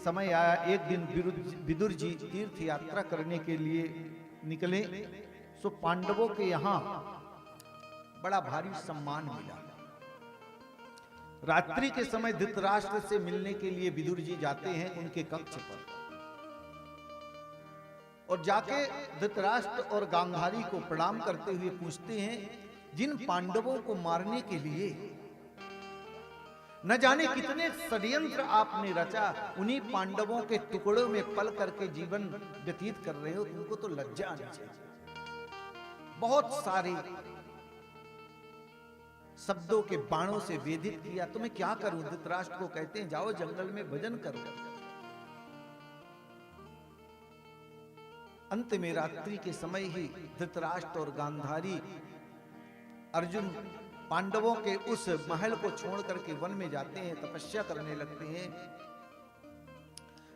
समय आया, एक दिन विदुर जी तीर्थ यात्रा करने के लिए निकले। सो पांडवों के यहाँ बड़ा भारी सम्मान मिला। रात्रि के समय धृतराष्ट्र से मिलने के लिए विदुर जी जाते हैं उनके कक्ष पर, और जाके धृतराष्ट्र और गांधारी को प्रणाम करते हुए पूछते हैं, जिन पांडवों को मारने के लिए न जाने कितने षड्यंत्र आपने रचा, उन्हीं पांडवों के टुकड़ों में पल करके जीवन व्यतीत कर रहे हो, तुमको तो लज्जा आनी चाहिए। बहुत सारे शब्दों के बाणों से वेधित किया, तो मैं क्या करूं? धृतराष्ट्र को कहते हैं, जाओ जंगल में भजन करो। अंत में रात्रि के समय ही धृतराष्ट्र और गांधारी अर्जुन पांडवों के उस महल को छोड़ करके वन में जाते हैं, तपस्या करने लगते हैं।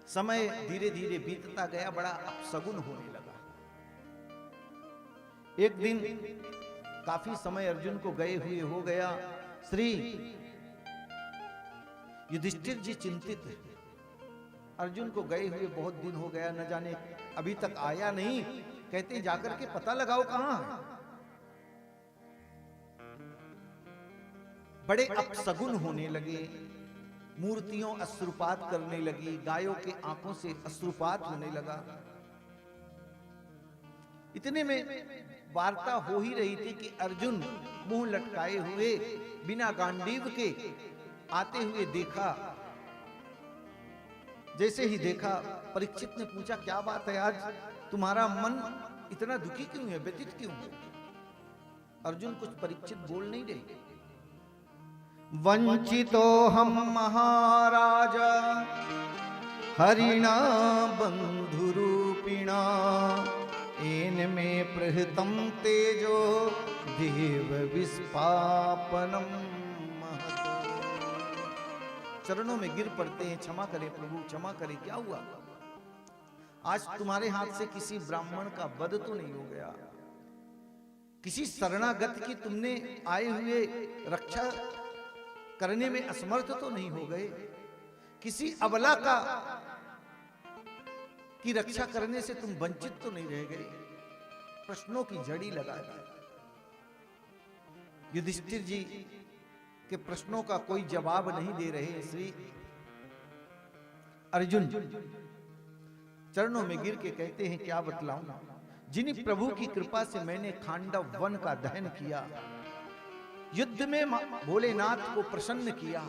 समय धीरे धीरे बीतता गया, बड़ा अपशगुन होने लगा। एक दिन काफी समय अर्जुन को गए हुए हो गया। श्री युधिष्ठिर जी चिंतित है, अर्जुन को गए हुए बहुत दिन हो गया, न जाने अभी तक आया नहीं। कहते जाकर के पता लगाओ कहां है। बड़े अपशगुन होने लगे, मूर्तियों अश्रुपात करने लगी, गायों के आंखों से अश्रुपात होने लगा। इतने में वार्ता हो ही रही थी कि अर्जुन मुंह लटकाए हुए बिना गांडीव के आते हुए देखा। जैसे ही देखा, परीक्षित ने पूछा, क्या बात है, आज तुम्हारा मन इतना दुखी क्यों है, व्यथित क्यों है? अर्जुन कुछ परीक्षित बोल नहीं रहे। वंचितो हम महाराज हरिणा बंधुरूपिणा, एन में प्रहृतम तेजो देव विस्पापनम महत। चरणों में गिर पड़ते हैं, क्षमा करे प्रभु, क्षमा करे, क्या हुआ? आज तुम्हारे हाथ से किसी ब्राह्मण का वध तो नहीं हो गया? किसी शरणागत की तुमने आए हुए रक्षा करने में असमर्थ तो नहीं हो गए? किसी अबला का की रक्षा करने से तुम वंचित तो नहीं रह गए? प्रश्नों की झड़ी लगा दी। युधिष्ठिर जी के प्रश्नों का कोई जवाब नहीं दे रहे श्री अर्जुन चरणों में गिर के कहते हैं, क्या बतलाऊं? जिन प्रभु की कृपा से मैंने खांडव वन का दहन किया, युद्ध में भोलेनाथ को प्रसन्न किया,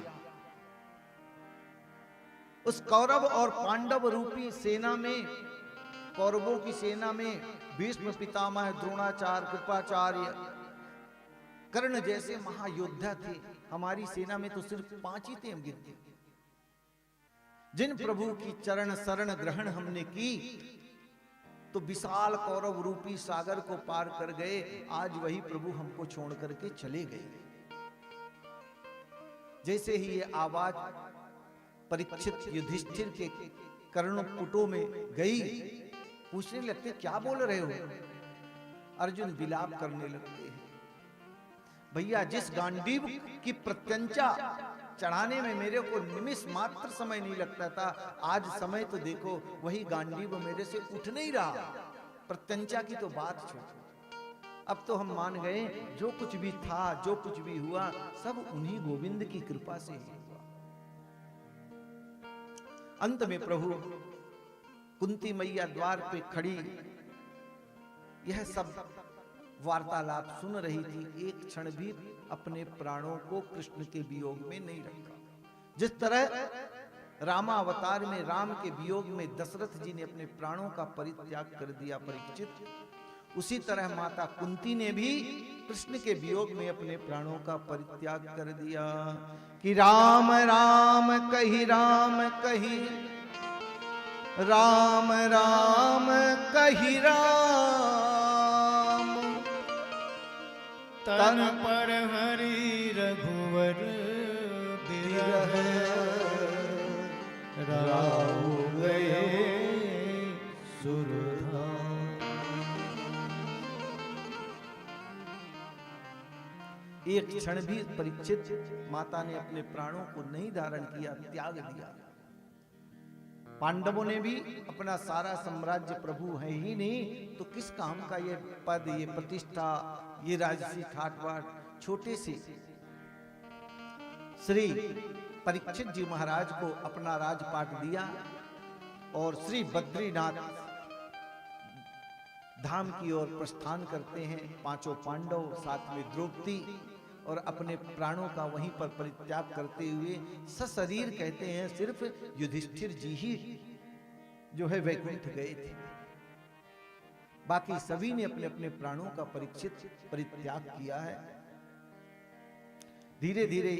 उस कौरव और पांडव रूपी सेना में, कौरवों की सेना में भीष्म पितामह, द्रोणाचार्य, कृपाचार्य, कर्ण जैसे महायोद्धा थे। हमारी सेना में तो सिर्फ 5 ही थे, हम गिनते। जिन प्रभु की चरण शरण ग्रहण हमने की तो विशाल कौरव रूपी सागर को पार कर गए। आज वही प्रभु हमको छोड़ करके चले गए। जैसे ही ये आवाज परीक्षित युधिष्ठिर के कर्णपुटों में गई, पूछने लगते, क्या बोल रहे हो? अर्जुन विलाप करने लगते हैं, भैया जिस गांडीव की प्रत्यंचा चढ़ाने में मेरे को निमिष मात्र समय नहीं लगता था, आज समय तो देखो वही गांडीव मेरे से उठ नहीं रहा। प्रत्यंचा की तो बात छोड़ो, अब तो हम मान गए जो कुछ भी था, जो कुछ भी हुआ, सब उन्हीं गोविंद की कृपा से ही हुआ। अंत में प्रभु कुंती मैया द्वार पे खड़ी यह सब वार्तालाप सुन रही थी। एक क्षण भी अपने प्राणों को कृष्ण के वियोग में नहीं रखा। जिस तरह रामावतार में राम के वियोग में दशरथ जी ने अपने प्राणों का परित्याग कर दिया परीक्षित, उसी तरह माता कुंती ने भी कृष्ण के वियोग में अपने प्राणों का परित्याग कर दिया। कि राम राम कही राम कही, राम राम कही राम, तन पर हरि रघुवर बिरह, राहु गए सुरधाम। एक क्षण भी परीक्षित माता ने अपने प्राणों को नहीं धारण किया, त्याग दिया। पांडवों ने भी अपना सारा साम्राज्य, प्रभु है ही नहीं तो किस काम का ये पद, ये प्रतिष्ठा, ये राजसी ठाट बाट। छोटे से श्री परीक्षित जी महाराज को अपना राजपाट दिया और श्री बद्रीनाथ धाम की ओर प्रस्थान करते हैं पांचों पांडव, साथ में द्रौपदी, और अपने प्राणों का वहीं पर परित्याग करते हुए सशरीर कहते हैं सिर्फ युधिष्ठिर जी ही जो है वैकुंठ गए थे। बाकी सभी ने अपने अपने प्राणों का परित्याग किया है। धीरे धीरे